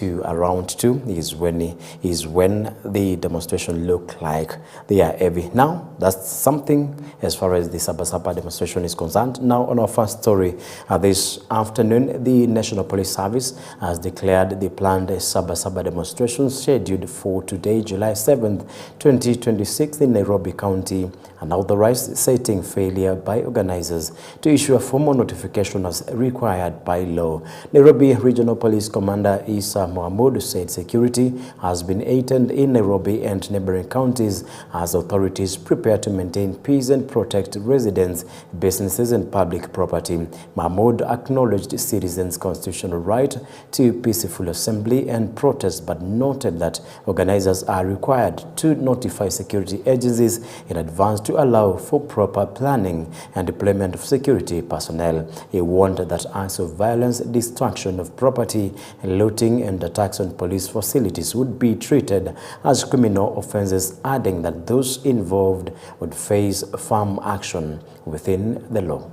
to around 2 is when the demonstration look like they are heavy. Now, that's something as far as the Saba demonstration is concerned. Now, on our first story, this afternoon, the National Police Service has declared the planned Saba demonstration scheduled for today, July 7th, 2026 in Nairobi County, and authorized, citing failure by organizers to issue a formal notification as required by law. Nairobi Regional Police Commander Isa Mohamud said security has been heightened in Nairobi and neighboring counties as authorities prepare to maintain peace and protect residents, businesses and public property. Mohamud acknowledged citizens' constitutional right to peaceful assembly and protest, but noted that organizers are required to notify security agencies in advance to allow for proper planning and deployment of security personnel. He warned that acts of violence, destruction of property, looting and attacks on police facilities would be treated as criminal offenses, adding that those involved would face firm action within the law.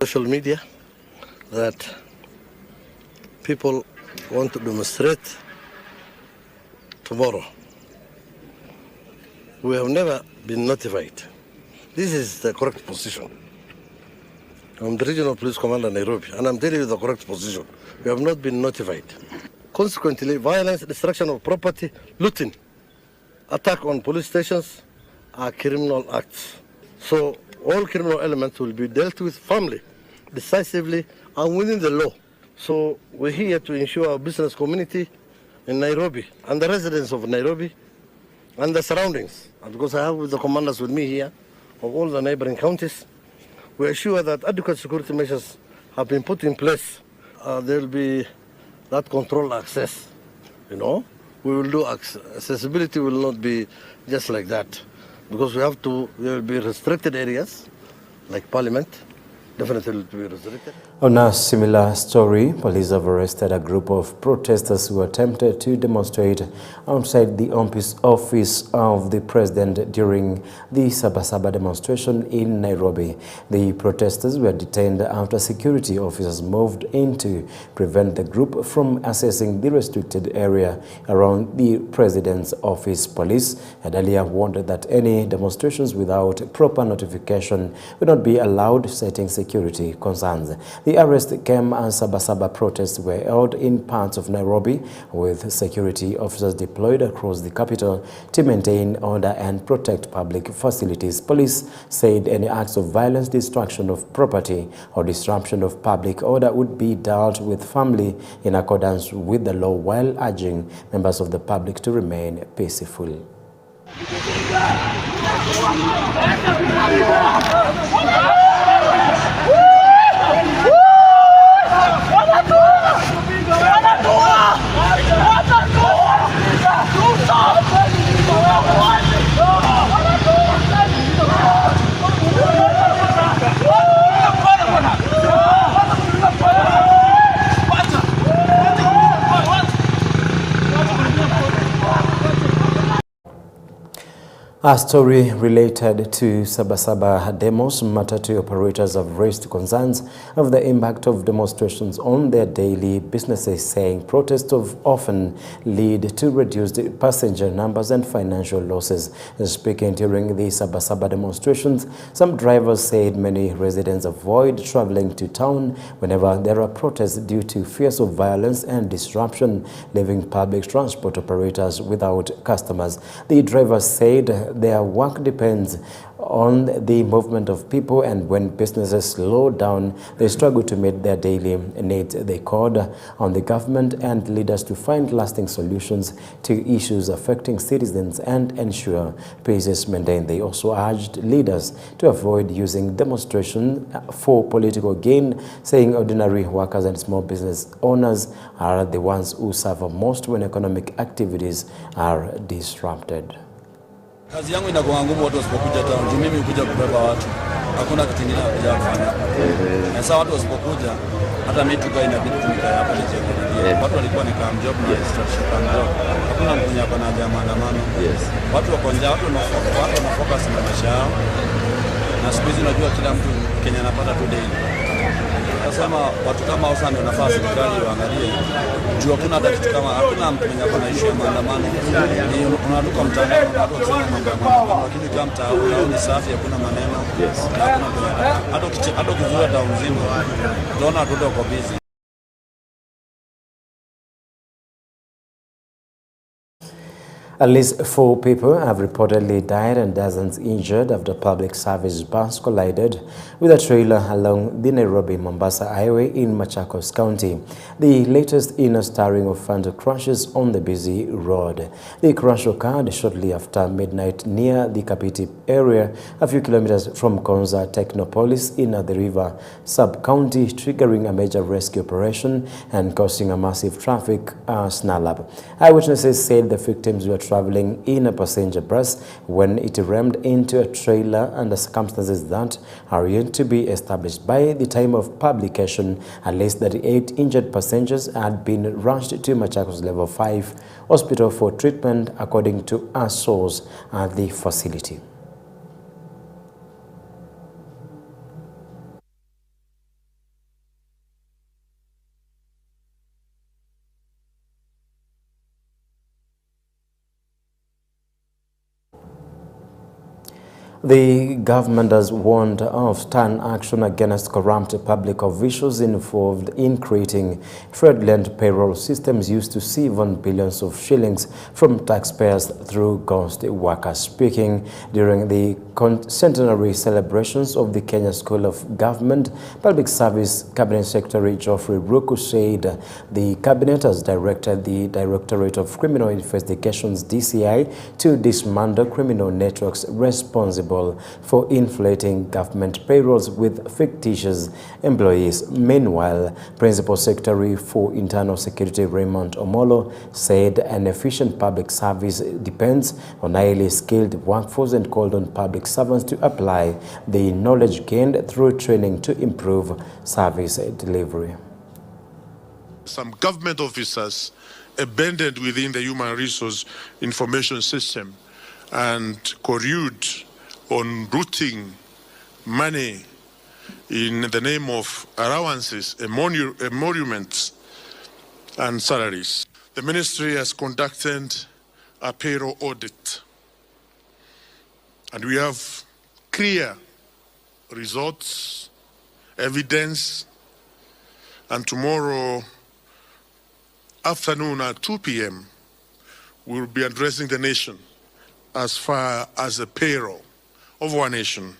Social media that people want to demonstrate tomorrow. We have never been notified. This is the correct position. I'm the Regional Police Commander Nairobi, and I'm telling you the correct position. We have not been notified. Consequently, violence, destruction of property, looting, attack on police stations are criminal acts. So all criminal elements will be dealt with firmly, decisively, and within the law. So we're here to ensure our business community in Nairobi and the residents of Nairobi and the surroundings, because I have the commanders with me here of all the neighboring counties, we assure that adequate security measures have been put in place. There will be that control access, We will do accessibility will not be just like that, because there will be restricted areas like Parliament. Definitely will be restricted. On a similar story, police have arrested a group of protesters who attempted to demonstrate outside the office of the president during the Saba demonstration in Nairobi. The protesters were detained after security officers moved in to prevent the group from accessing the restricted area around the president's office. Police had earlier warned that any demonstrations without proper notification would not be allowed, citing security concerns. The arrest came as Saba protests were held in parts of Nairobi, with security officers deployed across the capital to maintain order and protect public facilities. Police said any acts of violence, destruction of property or disruption of public order would be dealt with firmly in accordance with the law, while urging members of the public to remain peaceful. A story related to Saba demos. Matatu operators have raised concerns of the impact of demonstrations on their daily businesses, saying protests often lead to reduced passenger numbers and financial losses. Speaking during the Saba demonstrations, some drivers said many residents avoid traveling to town whenever there are protests due to fears of violence and disruption, leaving public transport operators without customers. The drivers said their work depends on the movement of people, and when businesses slow down, they struggle to meet their daily needs. They called on the government and leaders to find lasting solutions to issues affecting citizens and ensure peace is maintained. They also urged leaders to avoid using demonstration for political gain, saying ordinary workers and small business owners are the ones who suffer most when economic activities are disrupted. Kazi yangu inakuwa ngumu watu wasipokuja town. Mimi hukuja kubeba watu. Hakuna kitu kingine nakuja kufanya. Na sasa watu wasipokuja, hata mimi tukae inabidi tumikae hapa nje. Watu walikuwa ni kama job na structure kama job. Hakuna mtu hapa na maandamano. Watu wako nje, watu wanafocus na maisha yao. na siku hizi unajua kila mtu Kenya anapata tu daily. Nasema watu kama hao ndio nafasi serikali waangalie. Juu hakuna hata kitu kama hakuna mtu mwenye ako na issue ya maandamano. Ni unaduka mtandao na watu wanasema mambo ya maandamano, lakini kama mtandao ni safi, hakuna maneno. Hata ukizua town nzima unaona watu wako busy. At least 4 people have reportedly died and dozens injured after public service bus collided with a trailer along the Nairobi-Mombasa highway in Machakos County. The latest in a string of frontal crashes on the busy road. The crash occurred shortly after midnight near the Kapiti area, a few kilometers from Konza Technopolis in the River sub-county, triggering a major rescue operation and causing a massive traffic snarl-up. Eyewitnesses said the victims were traveling in a passenger bus when it rammed into a trailer under circumstances that are yet to be established. By the time of publication, at least 38 injured passengers had been rushed to Machakos Level 5 Hospital for treatment, according to a source at the facility. The government has warned of stern action against corrupt public officials involved in creating fraudulent payroll systems used to siphon billions of shillings from taxpayers through ghost workers. Speaking during the centenary celebrations of the Kenya School of Government, Public Service Cabinet Secretary Geoffrey Ruku said the Cabinet has directed the Directorate of Criminal Investigations (DCI) to dismantle criminal networks responsible for inflating government payrolls with fictitious employees. Meanwhile, Principal Secretary for Internal Security Raymond Omolo said an efficient public service depends on highly skilled workforce and called on public servants to apply the knowledge gained through training to improve service delivery. Some government officers abandoned within the human resource information system and collude on routing money in the name of allowances, emoluments, and salaries. The ministry has conducted a payroll audit, and we have clear results, evidence, and tomorrow afternoon at 2 p.m. we will be addressing the nation as far as the payroll of our nation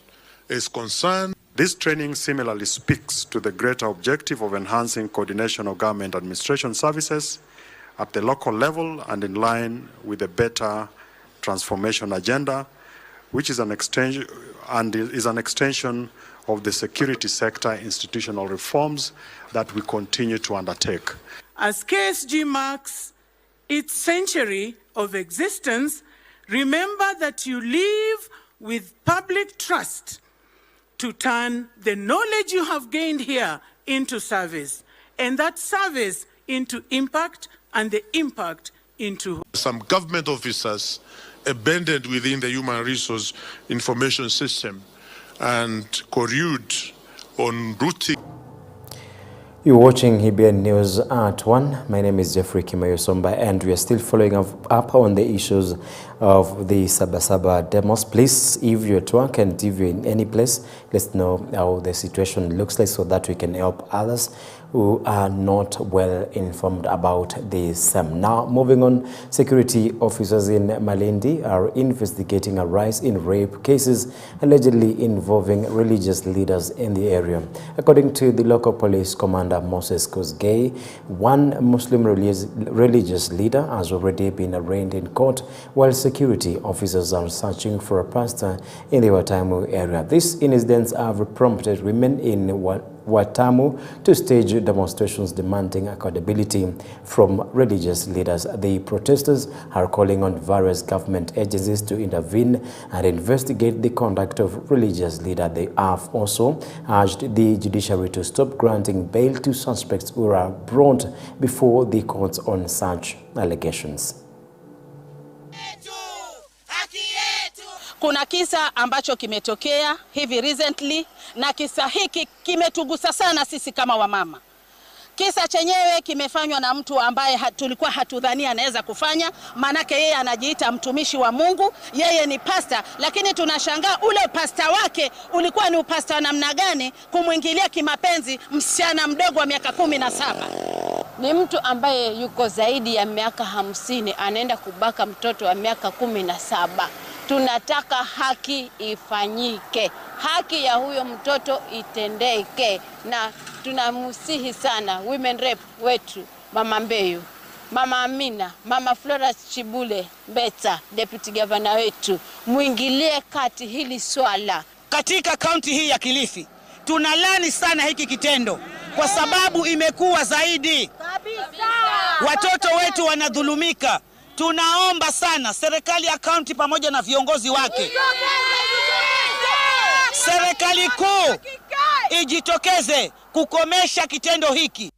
is concerned. This training similarly speaks to the greater objective of enhancing coordination of government administration services at the local level and in line with the better transformation agenda, which is an extension of the security sector institutional reforms that we continue to undertake. As KSG marks its century of existence, remember that you live with public trust to turn the knowledge you have gained here into service, and that service into impact, and the impact into... Some government officers abandoned within the human resource information system and collude on routing. You're watching EBN News at 1. My name is Jeffrey Kimayo Somba, and we are still following up on the issues of the Saba demos. Please, if you're at work and if you're in any place, let's know how the situation looks like so that we can help others who are not well informed about this. Now, moving on, security officers in Malindi are investigating a rise in rape cases allegedly involving religious leaders in the area. According to the local police commander, Moses Kosgei, one Muslim religious leader has already been arraigned in court, while security officers are searching for a pastor in the Watamu area. These incidents have prompted women in Watamu to stage demonstrations demanding accountability from religious leaders. The protesters are calling on various government agencies to intervene and investigate the conduct of religious leaders. They have also urged the judiciary to stop granting bail to suspects who are brought before the courts on such allegations. Kuna kisa ambacho kimetokea hivi recently, na kisa hiki kimetugusa sana sisi kama wamama. Kisa chenyewe kimefanywa na mtu ambaye tulikuwa hatudhania anaweza kufanya, manake yeye anajiita mtumishi wa Mungu, yeye ni pasta, lakini tunashangaa ule pasta wake ulikuwa ni upasta namna gani kumwingilia kimapenzi msichana mdogo wa miaka 17. Ni mtu ambaye yuko zaidi ya miaka 50 anaenda kubaka mtoto wa miaka 17. Tunataka haki ifanyike, haki ya huyo mtoto itendeke, na tunamusihi sana women rep wetu, Mama Mbeyu, Mama Amina, Mama Flora Chibule Beta, deputy governor wetu, muingilie kati hili swala. Katika kaunti hii ya Kilifi tunalani sana hiki kitendo kwa sababu imekuwa zaidi. Watoto wetu wanadhulumika. Tunaomba sana serikali ya kaunti pamoja na viongozi wake, serikali kuu ijitokeze kukomesha kitendo hiki.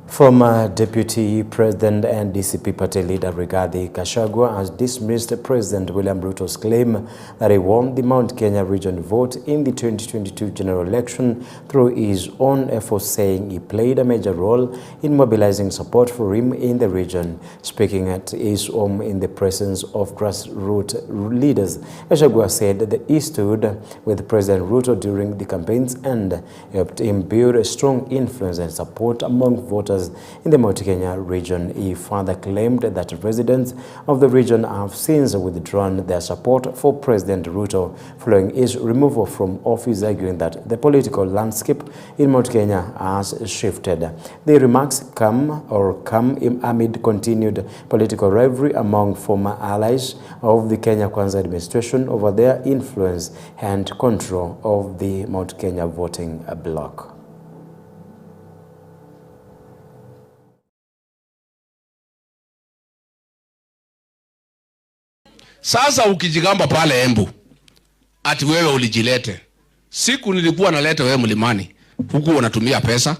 Former Deputy President and DCP Party leader Rigathi Gachagua has dismissed President William Ruto's claim that he won the Mount Kenya region vote in the 2022 general election through his own efforts, saying he played a major role in mobilizing support for him in the region. Speaking at his home in the presence of grassroots leaders, Gachagua said that he stood with President Ruto during the campaigns and helped him build a strong influence and support among voters in the Mount Kenya region. He further claimed that residents of the region have since withdrawn their support for President Ruto following his removal from office, arguing that the political landscape in Mount Kenya has shifted. The remarks come amid continued political rivalry among former allies of the Kenya Kwanza administration over their influence and control of the Mount Kenya voting bloc. Sasa ukijigamba pale Embu ati wewe ulijilete. Siku nilikuwa naleta wewe mlimani, huku unatumia pesa,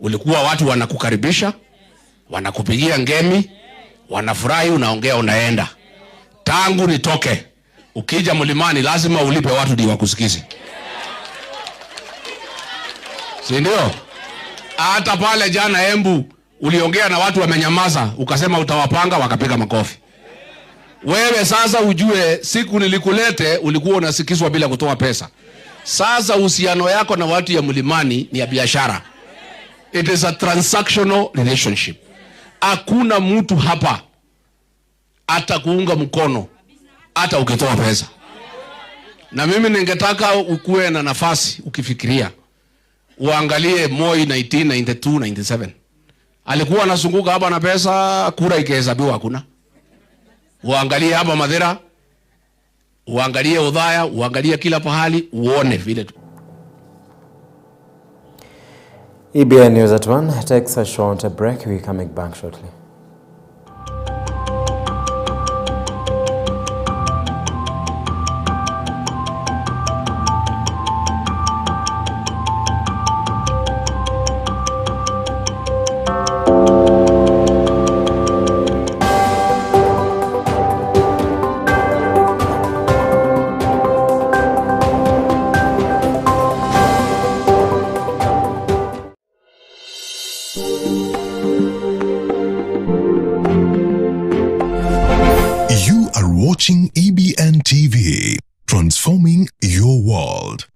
ulikuwa watu wanakukaribisha, wanakupigia ngemi, wanafurahi, unaongea, unaenda. Tangu nitoke, ukija mlimani lazima ulipe watu ndio wakusikize. Si ndio? Hata pale jana Embu uliongea na watu wamenyamaza, ukasema utawapanga, wakapiga makofi. Wewe sasa ujue siku nilikulete ulikuwa unasikizwa bila kutoa pesa. Sasa uhusiano yako na watu ya mlimani ni ya biashara. It is a transactional relationship. Hakuna mtu hapa atakuunga mkono hata ukitoa pesa. Na mimi ningetaka ukue na nafasi ukifikiria. Uangalie Moi 1992 97. Alikuwa anazunguka hapa na pesa, kura ikihesabiwa hakuna. Uangalie hapa Madera, uangalie Udhaya, uangalie kila pahali, uone vile tu. EBN News at 1 takes a short break. We're coming back shortly. Watching EBN TV, transforming your world.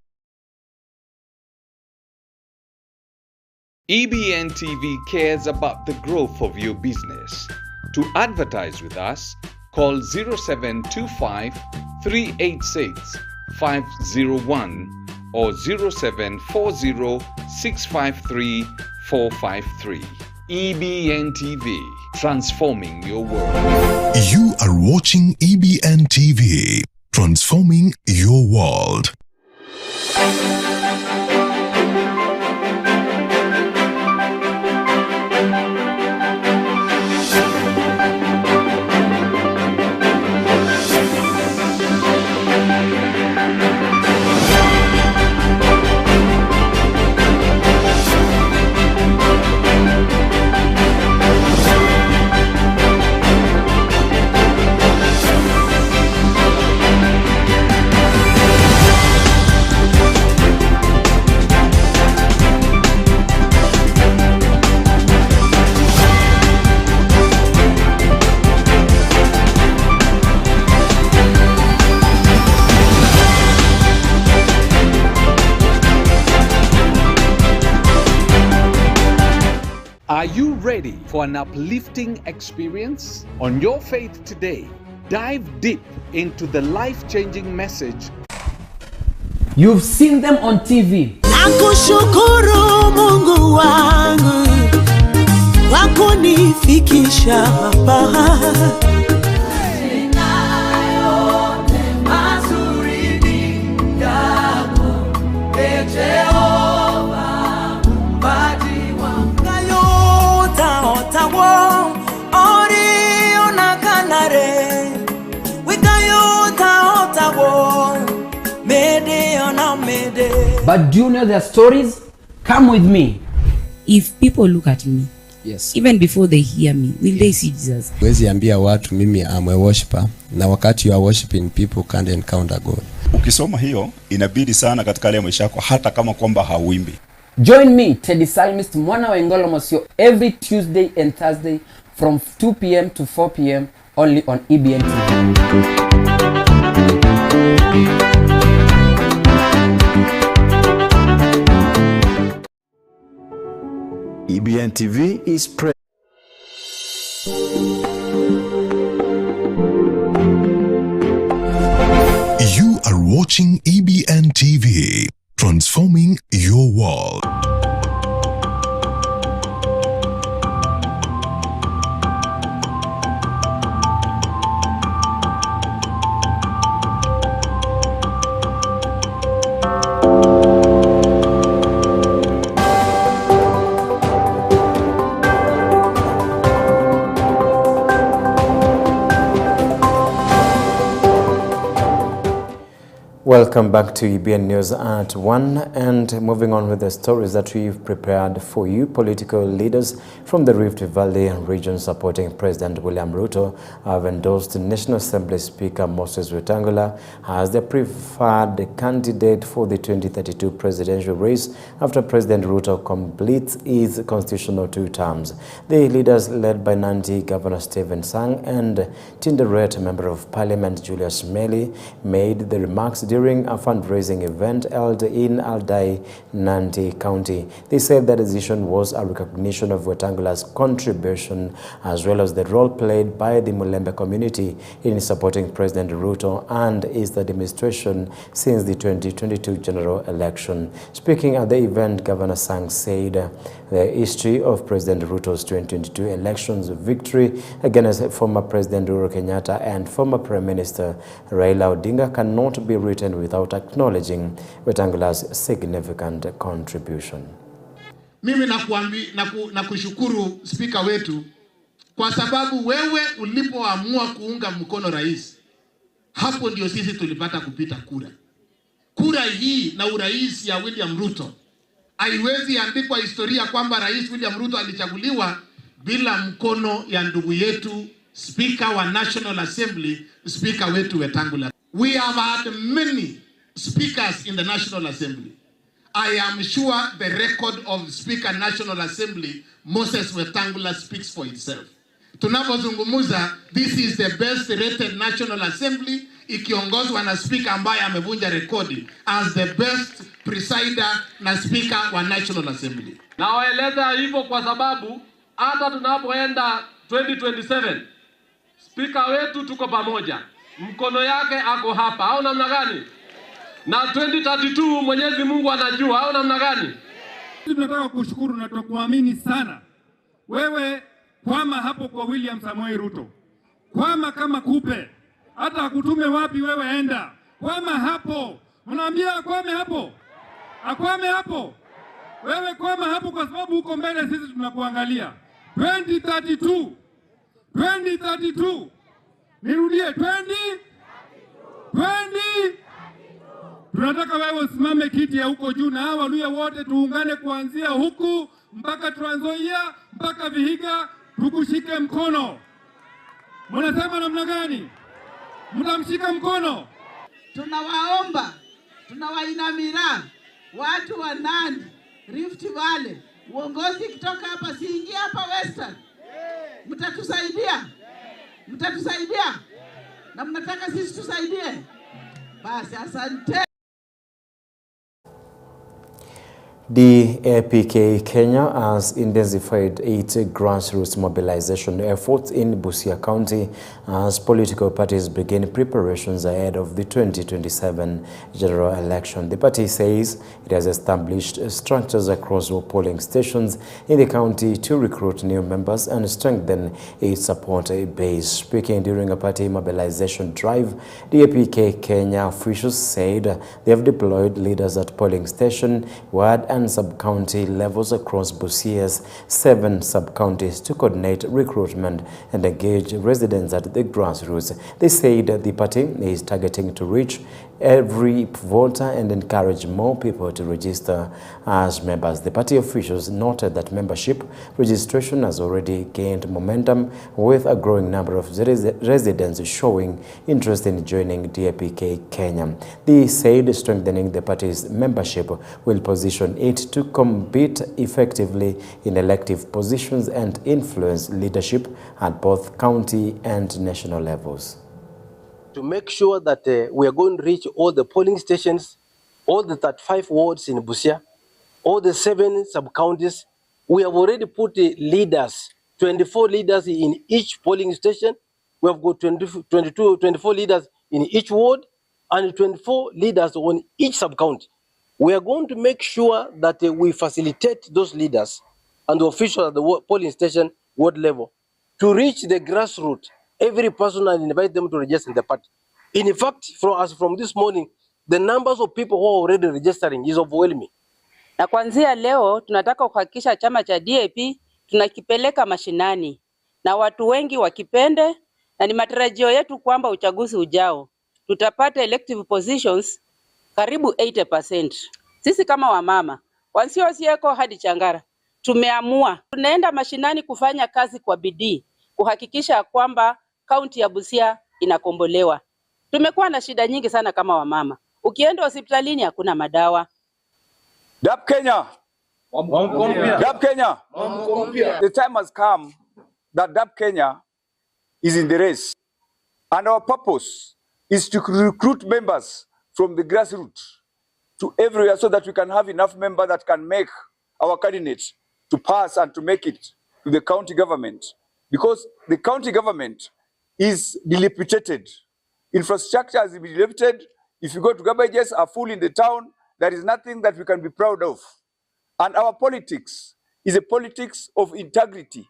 EBN TV cares about the growth of your business. To advertise with us, call 0725 386 501 or 0740 653 453. EBN TV, transforming your world. You are watching EBN TV, transforming your world. Are you ready for an uplifting experience? On Your Faith Today, dive deep into the life-changing message. You've seen them on TV. Nakushukuru Mungu wangu kwa kunifikisha hapa. But do you know their stories? Come with me. If people look at me, yes, even before they hear me, will they see Jesus? Wezi ambia watu mimi am a worshiper, na wakati you are worshiping people can't encounter God. Ukisoma hiyo inabidi sana katika ile maisha yako hata kama kwamba hauimbi. Join me, Teddy Psalmist Mwana wa Ngolo Mosio, every Tuesday and Thursday from 2 p.m. to 4 p.m. only on EBN TV. EBN TV is You are watching EBN TV, transforming your world. Welcome back to EBN News at 1, and moving on with the stories that we've prepared for you. Political leaders from the Rift Valley region supporting President William Ruto have endorsed National Assembly Speaker Moses Wetangula as the preferred candidate for the 2032 presidential race after President Ruto completes his constitutional 2 terms. The leaders, led by Nandi Governor Stephen Sang and Tinderet Member of Parliament Julius Meli, made the remarks during a fundraising event held in Aldai, Nandi County. They said the decision was a recognition of Wetangula's contribution as well as the role played by the Mulembe community in supporting President Ruto and his administration since the 2022 general election. Speaking at the event, Governor Sang said the history of President Ruto's 2022 elections victory against former President Uhuru Kenyatta and former Prime Minister Raila Odinga cannot be written without acknowledging Wetangula's significant contribution. Mimi nakushukuru spika wetu kwa sababu wewe ulipoamua kuunga mkono rais, hapo ndio sisi tulipata kupita kura. Kura hii na urais ya William Ruto haiwezi andikwa historia kwamba Rais William Ruto alichaguliwa bila mkono ya ndugu yetu Speaker wa National Assembly, Speaker wetu Wetangula. We have had many speakers in the National Assembly. I am sure the record of Speaker National Assembly, Moses Wetangula, speaks for itself. Tunapozungumuza, this is the best rated National Assembly, ikiongozwa na speaker ambaye amevunja rekodi as the best presider na speaker wa National Assembly. Na waeleza hivyo kwa sababu hata tunapoenda 2027 speaker wetu tuko pamoja, mkono yake ako hapa, au namna gani? Na 2032 Mwenyezi Mungu anajua, au namna gani? Tunataka kushukuru na tukuamini sana. Wewe kwama hapo kwa William Samoei Ruto. Kwama kama kupe. Hata akutume wapi wewe enda. Kwama hapo. Unaambia akwame hapo. Akwame hapo. Wewe kwama hapo kwa sababu uko mbele, sisi tunakuangalia. 2032. 2032. Nirudie 20. Tunataka wewe usimame kiti ya huko juu na hawa Waluhya wote tuungane kuanzia huku mpaka Trans Nzoia mpaka Vihiga, tukushike mkono. Mnasema namna gani? Mtamshika mkono? Tunawaomba, tunawainamira watu wa Nandi, Rift Valley, uongozi kutoka hapa siingia hapa Western. Mtatusaidia? Mtatusaidia? Na mnataka sisi tusaidie? Basi asante. The APK Kenya has intensified its grassroots mobilization efforts in Busia County as political parties begin preparations ahead of the 2027 general election. The party says it has established structures across all polling stations in the county to recruit new members and strengthen its support base. Speaking during a party mobilization drive, the APK Kenya officials said they have deployed leaders at polling station, ward and sub-county levels across Busia's 7 sub-counties to coordinate recruitment and engage residents at the grassroots. They said the party is targeting to reach every voter and encourage more people to register as members. The party officials noted that membership registration has already gained momentum, with a growing number of residents showing interest in joining DAPK Kenya. They said strengthening the party's membership will position it to compete effectively in elective positions and influence leadership at both county and national levels. To make sure that we are going to reach all the polling stations, all the 35 wards in Busia, all the 7 sub-counties. We have already put leaders, 24 leaders in each polling station. We have got 24 leaders in each ward and 24 leaders on each sub-county. We are going to make sure that we facilitate those leaders and the officials at the polling station, ward level, to reach the grassroots. Every person, and invite them to register in the party. In fact, from this morning, the numbers of people who are already registering is overwhelming. Na kuanzia leo tunataka kuhakikisha chama cha DAP tunakipeleka mashinani na watu wengi wakipende, na ni matarajio yetu kwamba uchaguzi ujao tutapata elective positions karibu 80%. Sisi kama wamama Wasieko hadi Changara tumeamua tunaenda mashinani kufanya kazi kwa bidii kuhakikisha kwamba kaunti ya Busia inakombolewa. Tumekuwa na shida nyingi sana kama wamama. Ukienda hospitalini hakuna madawa. DAP Kenya. DAP Kenya. The time has come that DAP Kenya is in the race. And our purpose is to recruit members from the grassroots to everywhere so that we can have enough members that can make our candidates to pass and to make it to the county government. Because the county government is dilapidated. Infrastructure has been dilapidated. If you go to garbages are full in the town, there is nothing that we can be proud of. And our politics is a politics of integrity.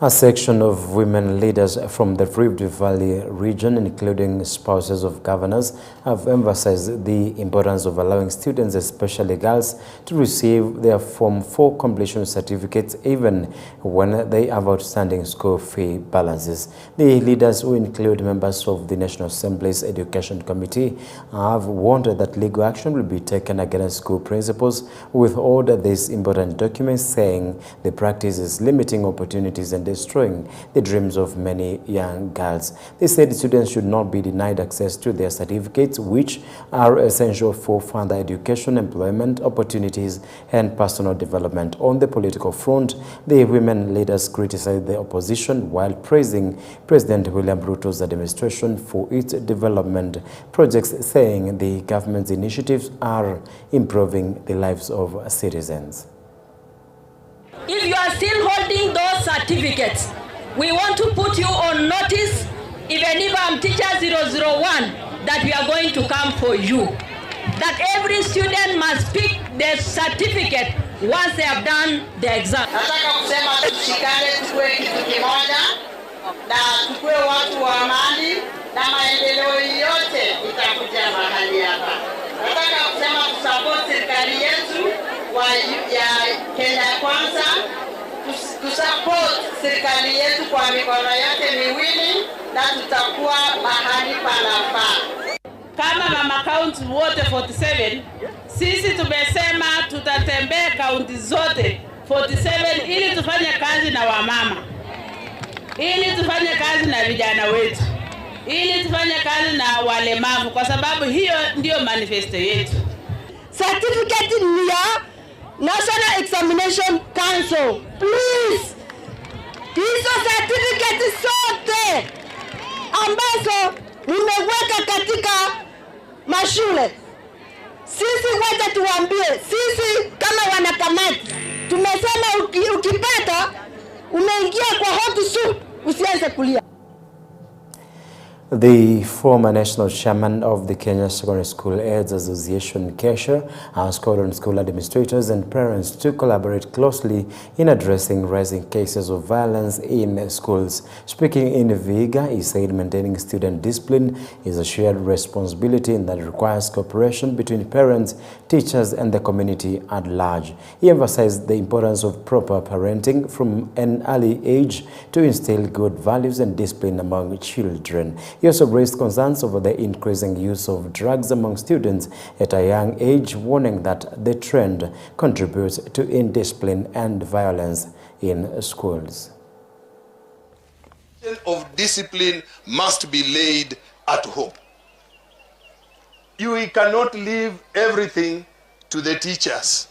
A section of women leaders from the Rift Valley region, including spouses of governors, have emphasized the importance of allowing students, especially girls, to receive their Form 4 completion certificates even when they have outstanding school fee balances. The leaders, who include members of the National Assembly's Education Committee, have warned that legal action will be taken against school principals who withhold these important documents, saying the practice is limiting opportunities and destroying the dreams of many young girls. They said students should not be denied access to their certificates, which are essential for further education, employment opportunities, and personal development. On the political front, the women leaders criticized the opposition while praising President William Ruto's administration for its development projects, saying the government's initiatives are improving the lives of citizens. If you are still holding those certificates, we want to put you on notice, even if I'm teacher 001, that we are going to come for you. That every student must pick their certificate once they have done the exam. Nataka kusema tushikane, tukue kitu kimoja na tukue watu wa amani na maendeleo yote itakuja mahali hapa. Nataka kusema tusupport serikali yetu ya Kenya Kwanza, tusupport serikali yetu kwa mikono yote miwili na tutakuwa mahali panafaa. Kama mama county wote 47, sisi tumesema tutatembea kaunti zote 47 ili tufanye kazi na wamama, ili tufanye kazi na vijana wetu, ili tufanye kazi na walemavu, kwa sababu hiyo ndio manifesto yetu. Certificate ni ya National Examination Council. Please, hizo certificate zote ambazo nimeweka katika mashule Sisi wacha tuambie, sisi kama wanakamati tumesema ukipata umeingia kwa hot soup usianze kulia. The former national chairman of the Kenya Secondary School Aids Association, KESHA, has called on school administrators and parents to collaborate closely in addressing rising cases of violence in schools. Speaking in Vihiga, he said maintaining student discipline is a shared responsibility that requires cooperation between parents, teachers, and the community at large. He emphasized the importance of proper parenting from an early age to instill good values and discipline among children. He also raised concerns over the increasing use of drugs among students at a young age, warning that the trend contributes to indiscipline and violence in schools. Of discipline must be laid at home. You cannot leave everything to the teachers,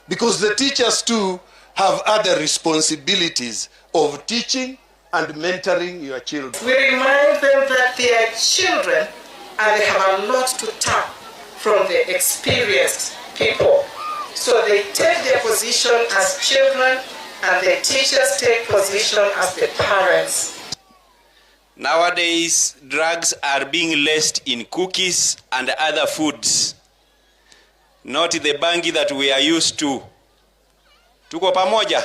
because the teachers too have other responsibilities of teaching and mentoring your children. We remind them that they are children and they have a lot to tap from the experienced people. So they take their position as children and the teachers take position as the parents. Nowadays, drugs are being laced in cookies and other foods, not the bangi that we are used to. Tuko pamoja.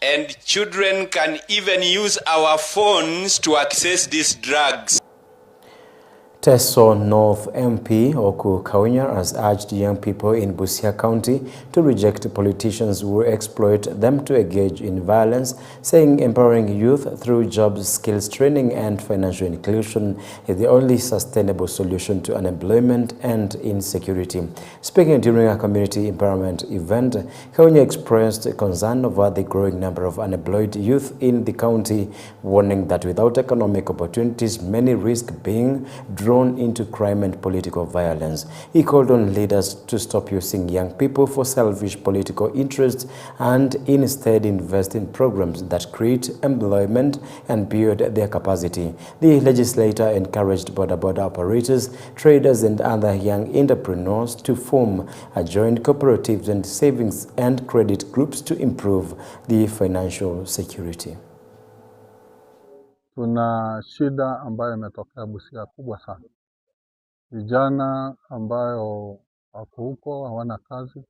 And children can even use our phones to access these drugs. Teso North MP Oku Kaunya has urged young people in Busia County to reject politicians who exploit them to engage in violence, saying empowering youth through jobs, skills training and financial inclusion is the only sustainable solution to unemployment and insecurity. Speaking during a community empowerment event, Kaunya expressed concern over the growing number of unemployed youth in the county, warning that without economic opportunities, many risk being drawn into crime and political violence. He called on leaders to stop using young people for selfish political interests and instead invest in programs that create employment and build their capacity. The legislator encouraged border operators, traders and other young entrepreneurs to form joint cooperatives and savings and credit groups to improve the financial security. Tuna shida ambayo imetokea Busia kubwa sana. Vijana ambayo wako huko hawana kazi.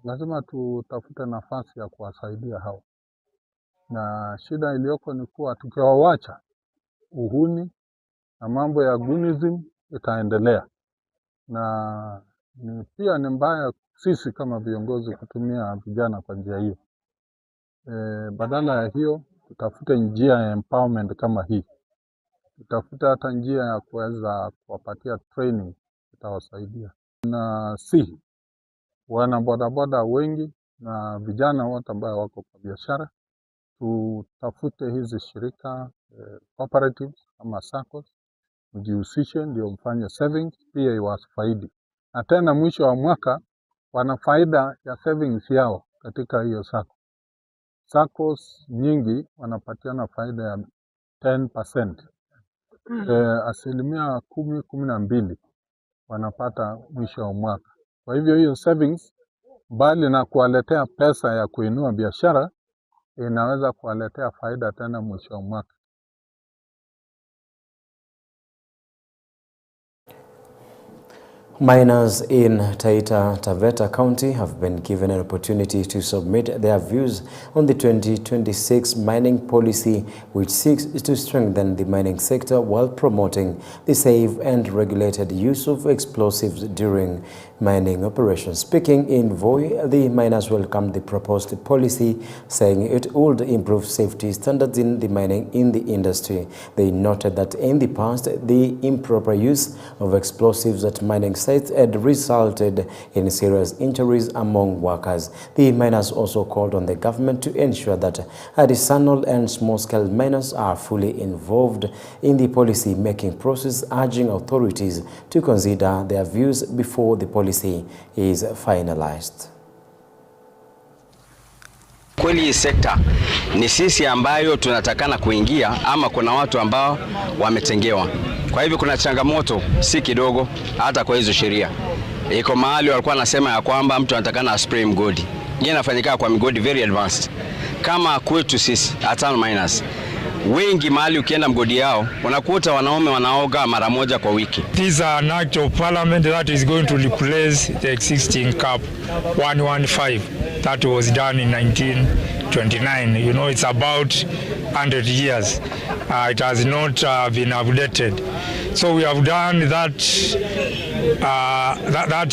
Lazima tutafute nafasi ya kuwasaidia hao. Na shida iliyoko ni kuwa tukiwawacha uhuni na mambo ya gunism itaendelea. Na pia ni mbaya sisi kama viongozi kutumia vijana kwa njia hiyo. Badala ya hiyo tutafute njia ya empowerment kama hii. Tutafute hata njia ya kuweza kuwapatia training itawasaidia. Na wana bodaboda wengi na vijana wote ambao wako kwa biashara, tutafute hizi shirika cooperatives ama SACCOs, mjihusishe ndio mfanye savings pia iwafaidi. Na tena mwisho wa mwaka wana faida ya savings yao katika hiyo SACCO. SACCOs nyingi wanapatiana faida ya 10%. Asilimia 10-12 wanapata mwisho wa mwaka. Kwa hivyo hiyo savings bali na kuwaletea pesa ya kuinua biashara, inaweza kuwaletea faida tena mwisho wa mwaka. Miners in Taita Taveta County have been given an opportunity to submit their views on the 2026 mining policy, which seeks to strengthen the mining sector while promoting the safe and regulated use of explosives during mining operations. Speaking in Voi, the miners welcomed the proposed policy, saying it would improve safety standards in the mining industry. They noted that in the past, the improper use of explosives at mining sites had resulted in serious injuries among workers. The miners also called on the government to ensure that artisanal and small-scale miners are fully involved in the policy-making process, urging authorities to consider their views before the policy is finalized. Kweli hii sekta ni sisi ambayo tunatakana kuingia, ama kuna watu ambao wametengewa. Kwa hivyo kuna changamoto si kidogo hata kwa hizo sheria. Iko mahali walikuwa nasema ya kwamba mtu anatakana aspray mgodi. Yeye anafanyika kwa mgodi very advanced. Kama kwetu sisi atano miners, wengi mahali ukienda mgodi yao unakuta wanaume wanaoga mara moja kwa wiki. This is an act of parliament that is going to replace the existing cap 115 that was done in 1929. You know, it's about 100 years. It has not been updated. So we have done that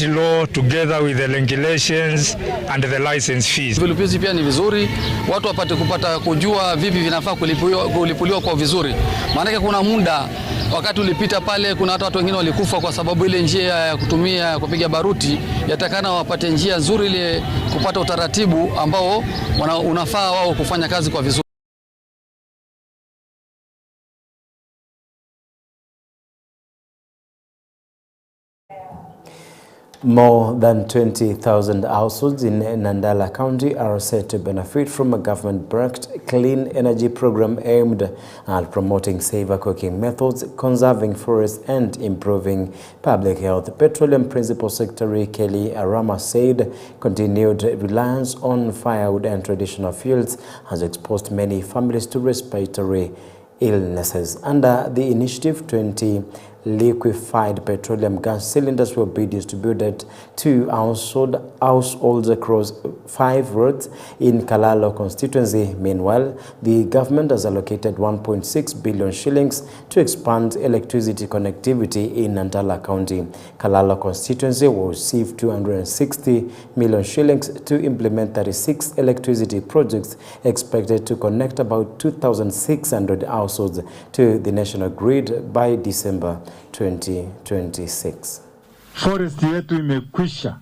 law together with the regulations and the license fees. Vilipuzi pia ni vizuri, watu wapate kujua vipi vinafaa kulipuliwa kwa vizuri. Maana kuna muda wakati ulipita pale, kuna watu wengine walikufa kwa sababu ile njia ya kutumia kupiga baruti, yatakana wapate njia nzuri ile kupata utaratibu ambao unafaa wao kufanya kazi kwa vizuri. More than 20,000 households in Nandala County are set to benefit from a government-backed clean energy program aimed at promoting safer cooking methods, conserving forests, and improving public health. Petroleum Principal Secretary Kelly Arama said continued reliance on firewood and traditional fuels has exposed many families to respiratory illnesses. Under the initiative, 20 liquefied petroleum gas cylinders will be distributed to households across 5 roads in Kalalo constituency. Meanwhile, the government has allocated 1.6 billion shillings to expand electricity connectivity in Nandala County. Kalalo constituency will receive 260 million shillings to implement 36 electricity projects expected to connect about 2,600 households to the national grid by December 2026. Forest yetu imekwisha,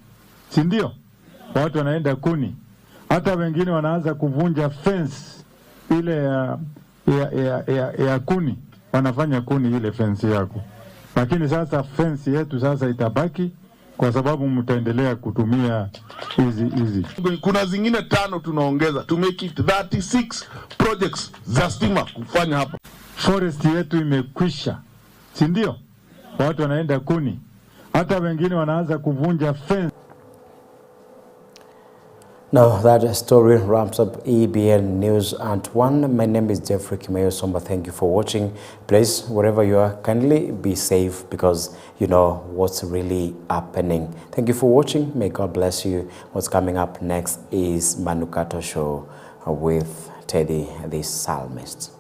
si ndio? Watu wanaenda kuni, hata wengine wanaanza kuvunja fence ile ya kuni, wanafanya kuni ile fence yako. Lakini fence yetu itabaki kwa sababu mtaendelea kutumia hizi. Kuna zingine 5 tunaongeza to make it 36 projects za stima kufanya hapa. Forest yetu imekwisha, si ndio? Watu wanaenda kuni, hata wengine wanaanza kuvunja fence. Now that story wraps up EBN News at 1. My name is Jeffrey Kimayo Somba. Thank you for watching. Please, wherever you are, kindly be safe because you know what's really happening. Thank you for watching. May God bless you. What's coming up next is Manukato Show with Teddy the Psalmist.